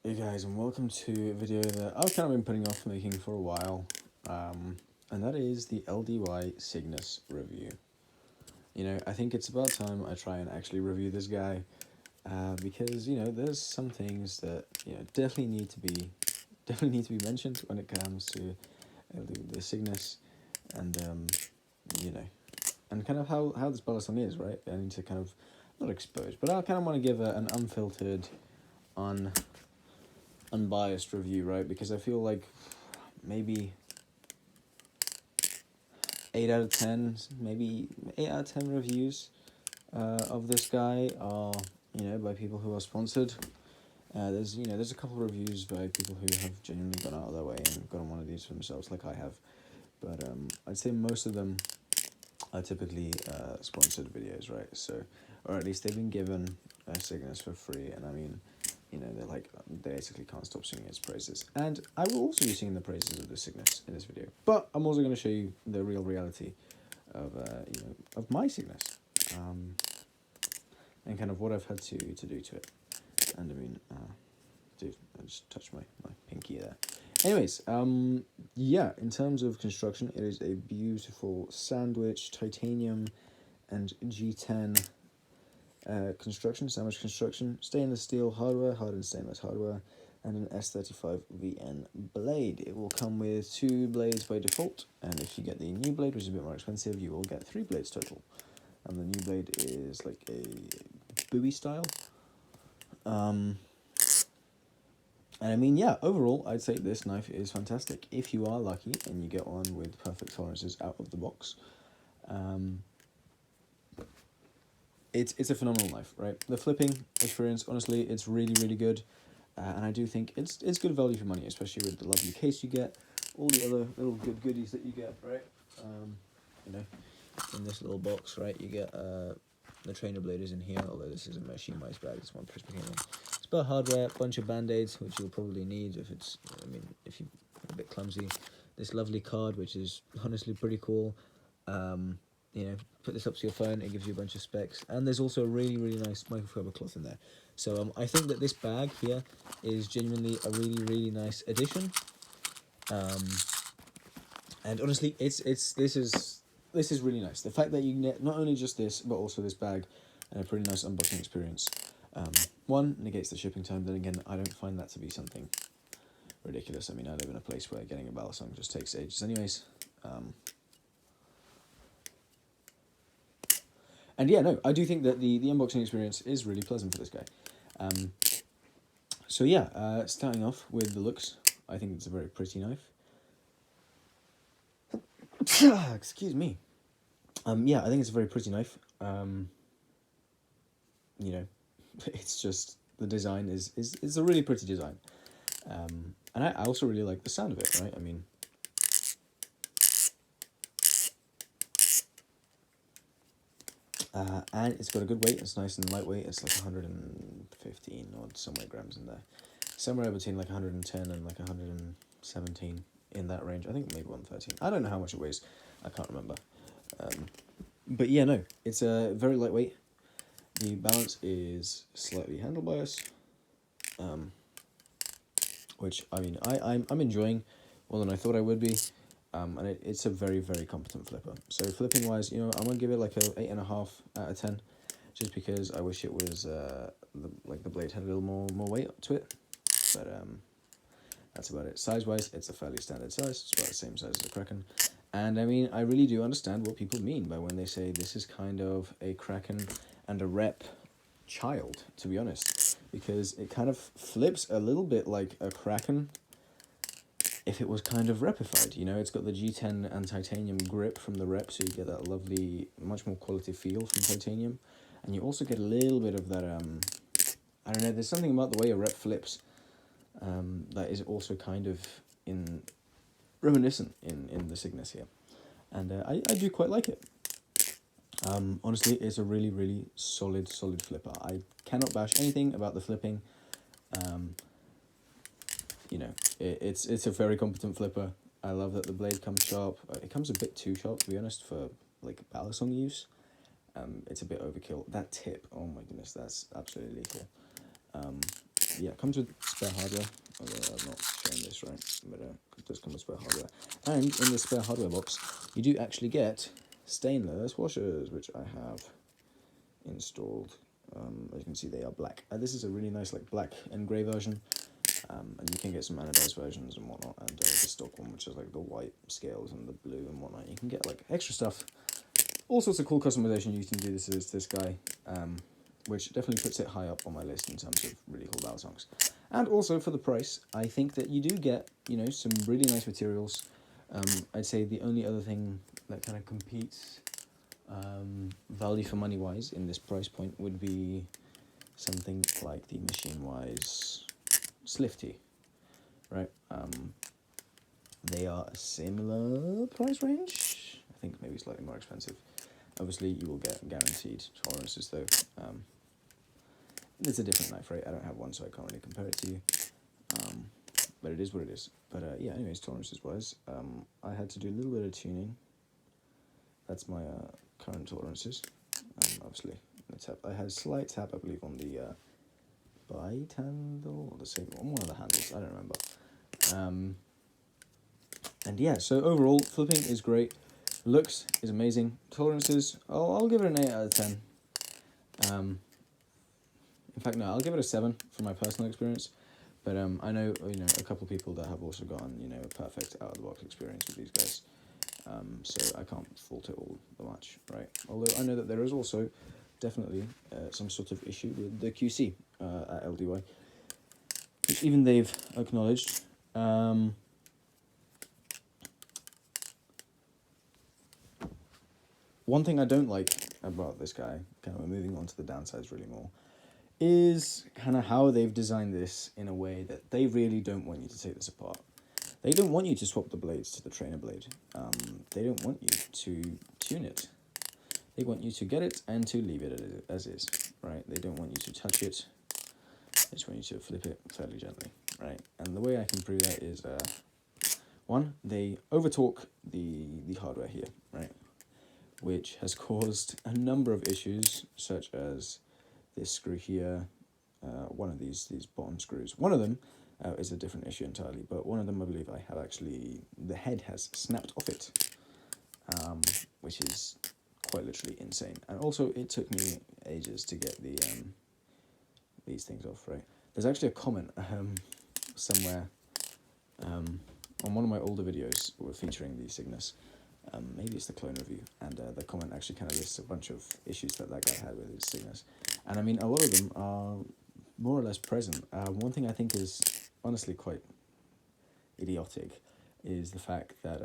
Hey guys, and welcome to a video that I've kind of been putting off making for a while, and that is the LDY Cygnus review. You know, I think it's about time I try and actually review this guy, because, you know, there's some things that, you know, definitely need to be mentioned when it comes to the Cygnus, and, you know, and kind of how this Balisong is, right? I need to kind of, not expose, but I kind of want to give an unfiltered, unbiased review, right? Because I feel like maybe 8 out of 10, maybe 8 out of 10 reviews of this guy are, you know, by people who are sponsored. There's a couple of reviews by people who have genuinely gone out of their way and gotten one of these for themselves, like I have. But I'd say most of them are typically sponsored videos, right? So, or at least they've been given a Cygnus for free, and I mean, you know, they basically can't stop singing its praises. And I will also be singing the praises of the Cygnus in this video, but I'm also going to show you the real reality of of my Cygnus, and kind of what I've had to do to it. And I mean, dude, I just touched my pinky there. Anyways, yeah, in terms of construction, it is a beautiful sandwich, titanium, and G10 sandwich construction, stainless steel hardware, hardened stainless hardware, and an S35 VN blade. It will come with 2 blades by default, and if you get the new blade, which is a bit more expensive, you will get 3 blades total. And the new blade is like a Bowie style. And I mean, yeah, overall, I'd say this knife is fantastic. If you are lucky and you get one with perfect tolerances out of the box, it's a phenomenal knife, right? The flipping experience, honestly, it's really, really good. And I do think it's good value for money, especially with the lovely case you get, all the other little good goodies that you get, right? You know, in this little box, right, you get the trainer blade is in here, although this is a machine mice bag, it's one Presbyterian. Spare hardware, bunch of band-aids, which you'll probably need if if you're a bit clumsy. This lovely card, which is honestly pretty cool. You know, put this up to your phone, it gives you a bunch of specs, and there's also a really, really nice microfiber cloth in there. So I think that this bag here is genuinely a really, really nice addition. And honestly, this is really nice. The fact that you get not only just this, but also this bag, and a pretty nice unboxing experience. One, negates the shipping time. Then again, I don't find that to be something ridiculous. I mean, I live in a place where getting a Balisong just takes ages anyways. And yeah, no, I do think that the unboxing experience is really pleasant for this guy. So yeah, starting off with the looks, I think it's a very pretty knife. Excuse me. Yeah, I think it's a very pretty knife. You know, it's just, the design is a really pretty design. And I also really like the sound of it, right? I mean, and it's got a good weight. It's nice and lightweight. It's like 115 or somewhere grams in there. Somewhere between like 110 and like 117 in that range. I think maybe 113. I don't know how much it weighs. I can't remember. But yeah, no, it's a very lightweight. The balance is slightly handle bias, which I mean I'm enjoying more than I thought I would be. And it's a very, very competent flipper. So flipping wise, you know, I'm gonna give it like a 8.5 out of 10, just because I wish it was the blade had a little more weight to it. But that's about it. Size wise, it's a fairly standard size. It's about the same size as a Kraken. And I mean, I really do understand what people mean by when they say this is kind of a Kraken and a rep child, to be honest, because it kind of flips a little bit like a Kraken if it was kind of repified. You know, it's got the G10 and titanium grip from the rep, so you get that lovely, much more quality feel from titanium, and you also get a little bit of that, I don't know, there's something about the way a rep flips that is also kind of reminiscent in the Cygnus here, and I do quite like it. Honestly, it's a really, really solid flipper. I cannot bash anything about the flipping. You know, it's a very competent flipper. I love that the blade comes sharp. It comes a bit too sharp, to be honest, for like Balisong use. It's a bit overkill. That tip, oh my goodness, that's absolutely lethal. yeah, it comes with spare hardware. Although I'm not showing this right, but it does come with spare hardware. And in the spare hardware box, you do actually get stainless washers, which I have installed. As you can see, they are black. This is a really nice like black and grey version, and you can get some anodized versions and whatnot, and the stock one, which is like the white scales and the blue and whatnot. You can get like extra stuff, all sorts of cool customization you can do. This guy, which definitely puts it high up on my list in terms of really cool Balisongs. And also for the price, I think that you do get, you know, some really nice materials. I'd say the only other thing that kind of competes value for money wise in this price point would be something like the Machine Wise Slifty, right? They are a similar price range. I think maybe slightly more expensive. Obviously, you will get guaranteed tolerances though. It's a different knife, right? I don't have one, so I can't really compare it to you. But it is what it is. But yeah, anyways, tolerances wise, I had to do a little bit of tuning. That's my current tolerances. Obviously, the tap. I had a slight tap, I believe, on the bite handle or the same one of the handles. I don't remember. And yeah, so overall, flipping is great. Looks is amazing. Tolerances, I'll give it an 8 out of 10. In fact, no, I'll give it a 7 from my personal experience. But I know, you know, a couple of people that have also gotten, you know, a perfect out-of-the-box experience with these guys. So I can't fault it all that much, right? Although I know that there is also definitely some sort of issue with the QC at LDY, which even they've acknowledged. One thing I don't like about this guy, kind of moving on to the downsides really more, is kind of how they've designed this in a way that they really don't want you to take this apart. They don't want you to swap the blades to the trainer blade. They don't want you to tune it. They want you to get it and to leave it as is, right? They don't want you to touch it. They just want you to flip it fairly gently, right? And the way I can prove that is, one, they over-torque the hardware here, right? Which has caused a number of issues, such as this screw here, one of these bottom screws. One of them is a different issue entirely, but one of them I believe I have actually, the head has snapped off it, which is quite literally insane. And also it took me ages to get these things off, right? There's actually a comment somewhere on one of my older videos featuring the Cygnus. Maybe it's the clone review, and the comment actually kind of lists a bunch of issues that guy had with his Cygnus. And I mean, a lot of them are more or less present. One thing I think is honestly quite idiotic is the fact that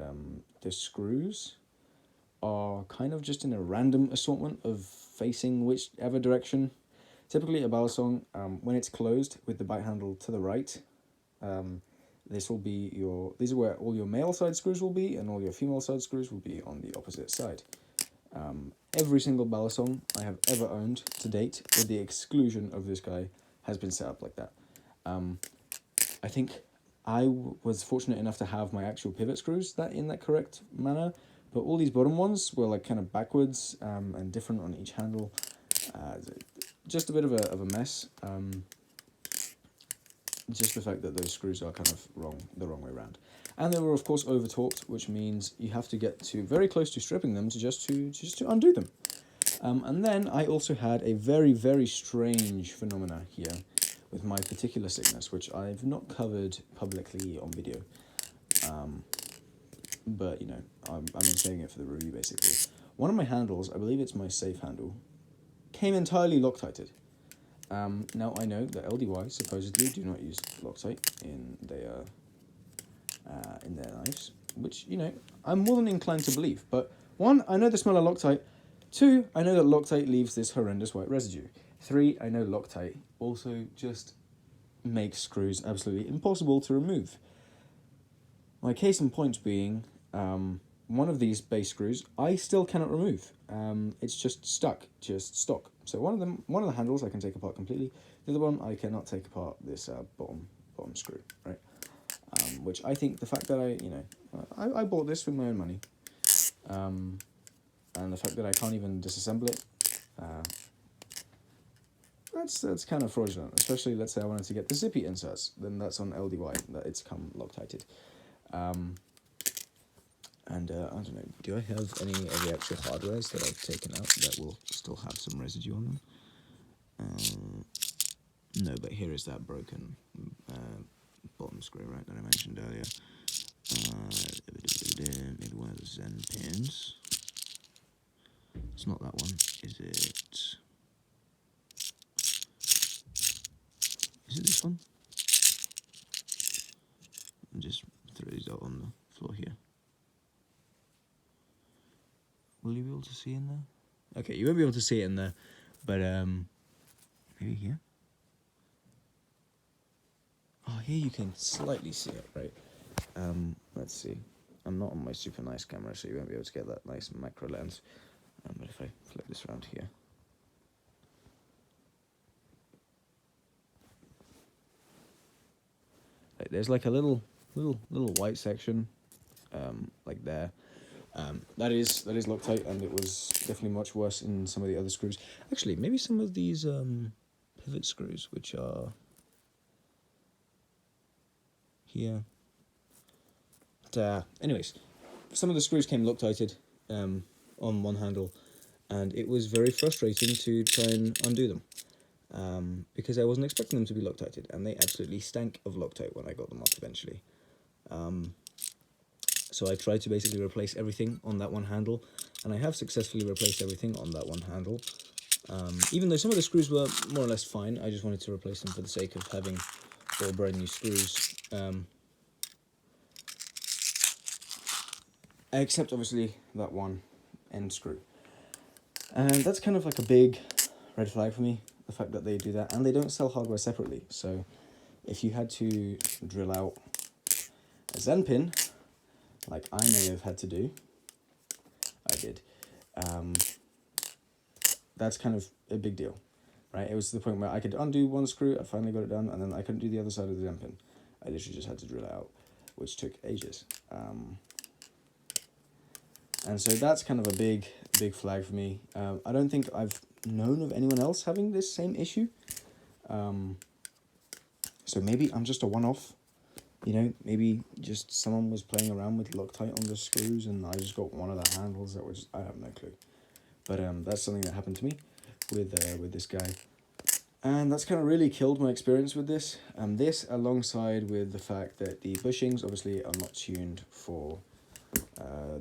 the screws are kind of just in a random assortment of facing whichever direction. Typically a Balisong, when it's closed with the bite handle to the right, these are where all your male side screws will be, and all your female side screws will be on the opposite side. Every single Balisong I have ever owned to date, with the exclusion of this guy, has been set up like that. I think I was fortunate enough to have my actual pivot screws in that correct manner, but all these bottom ones were like kind of backwards and different on each handle. Just a bit of a mess. Just the fact that those screws are kind of the wrong way around. And they were of course over-torqued, which means you have to get very close to stripping them to undo them. And then I also had a very, very strange phenomena here with my particular Cygnus, which I've not covered publicly on video. But you know, I'm saving it for the review basically. One of my handles, I believe it's my safe handle, came entirely Loctited. Now I know that LDY supposedly do not use Loctite in their knives, which, you know, I'm more than inclined to believe. But one, I know the smell of Loctite. Two, I know that Loctite leaves this horrendous white residue. Three, I know Loctite also just makes screws absolutely impossible to remove. My case in point being, one of these base screws I still cannot remove. It's just stuck, just stock. So one of the handles I can take apart completely. The other one I cannot take apart this bottom screw, right? Which I think the fact that I bought this with my own money, and the fact that I can't even disassemble it, that's kind of fraudulent. Especially, let's say I wanted to get the zippy inserts, then that's on LDY, that it's come Loctited. And I don't know, do I have any of the extra hardwares that I've taken out that will still have some residue on them? No, but here is that broken bottom screw, right, that I mentioned earlier. Maybe one of the Zen pins. It's not that one, is it? Is it this one? I'll just throw these out on the floor here. Will you be able to see in there? Okay, you won't be able to see it in there, but maybe here? Oh, here you can slightly see it, right? Let's see. I'm not on my super nice camera, so you won't be able to get that nice macro lens. But if I flip this around here, there's like a little white section, like there. That is Loctite, and it was definitely much worse in some of the other screws. Actually, maybe some of these pivot screws, which are here. But, anyways, some of the screws came Loctited on one handle, and it was very frustrating to try and undo them, because I wasn't expecting them to be Loctited, and they absolutely stank of Loctite when I got them off eventually. So I tried to basically replace everything on that one handle, and I have successfully replaced everything on that one handle. Even though some of the screws were more or less fine, I just wanted to replace them for the sake of having all brand new screws. Except obviously that one end screw. And that's kind of like a big red flag for me, the fact that they do that. And they don't sell hardware separately, so if you had to drill out a Zen pin, like I may have had to do, I did, that's kind of a big deal, right? It was to the point where I could undo one screw, I finally got it done, and then I couldn't do the other side of the Zen pin. I literally just had to drill it out, which took ages. And so that's kind of a big flag for me. I don't think I've known of anyone else having this same issue. So maybe I'm just a one-off. You know, maybe just someone was playing around with Loctite on the screws and I just got one of the handles that was, I have no clue. But that's something that happened to me with this guy. And that's kind of really killed my experience with this. This alongside with the fact that the bushings obviously are not tuned for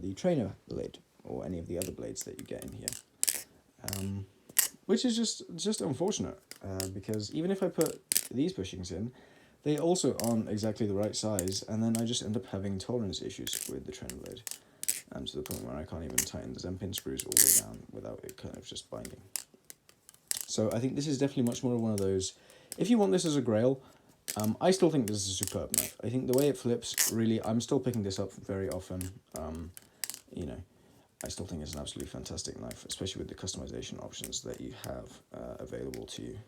the trainer blade or any of the other blades that you get in here. Which is just unfortunate, because even if I put these bushings in, they also aren't exactly the right size, and then I just end up having tolerance issues with the trainer blade, to the point where I can't even tighten the Zen pin screws all the way down without it kind of just binding. So I think this is definitely much more of one of those, if you want this as a grail, I still think this is a superb knife. I think the way it flips, really, I'm still picking this up very often. You know, I still think it's an absolutely fantastic knife, especially with the customization options that you have available to you.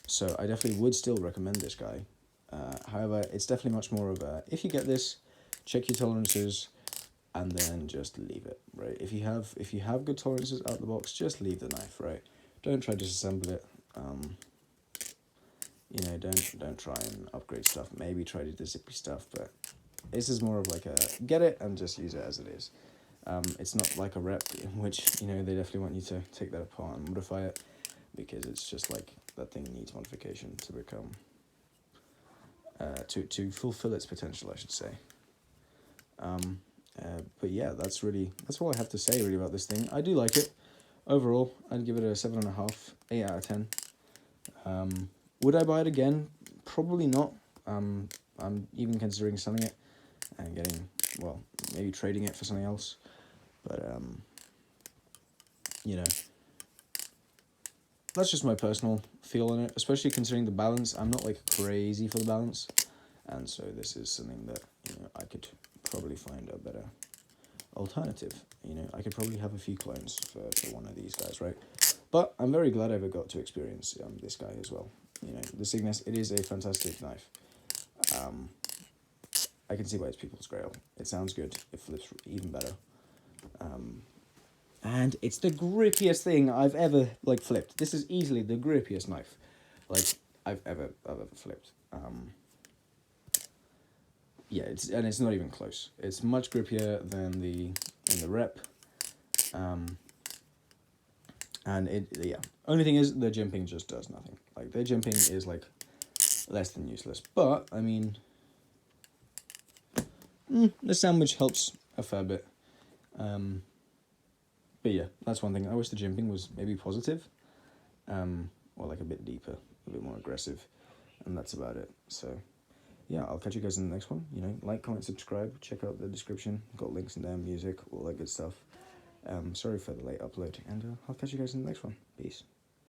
So I definitely would still recommend this guy. However, it's definitely much more of a, if you get this, check your tolerances, and then just leave it, right? If you have good tolerances out the box, just leave the knife, right? Don't try to disassemble it. You know, don't try and upgrade stuff. Maybe try to do the zippy stuff, but this is more of like a get it and just use it as it is. It's not like a rep in which, you know, they definitely want you to take that apart and modify it, because it's just like that thing needs modification to become to fulfill its potential, I should say. But yeah, that's all I have to say really about this thing. I do like it. Overall, I'd give it a 7.5, 8 out of 10. Would I buy it again? Probably not. I'm even considering selling it and getting, well, maybe trading it for something else. But, you know, that's just my personal feel on it, especially considering the balance. I'm not like crazy for the balance. And so this is something that, you know, I could probably find a better alternative. You know, I could probably have a few clones for one of these guys, right? But I'm very glad I ever got to experience this guy as well. You know, the Cygnus, it is a fantastic knife. I can see why it's people's grail. It sounds good. It flips even better. And it's the grippiest thing I've ever, like, flipped. This is easily the grippiest knife, like, I've ever flipped. Yeah, it's not even close. It's much grippier than the Rep. And yeah. Only thing is, the jimping just does nothing. Like, the jimping is, like, less than useless. But, I mean, the sandwich helps a fair bit. But yeah, that's one thing. I wish the jimping was maybe positive. Or, like, a bit deeper, a bit more aggressive. And that's about it. So, yeah, I'll catch you guys in the next one. You know, like, comment, subscribe, check out the description. Got links in there, music, all that good stuff. Sorry for the late upload, and I'll catch you guys in the next one. Peace.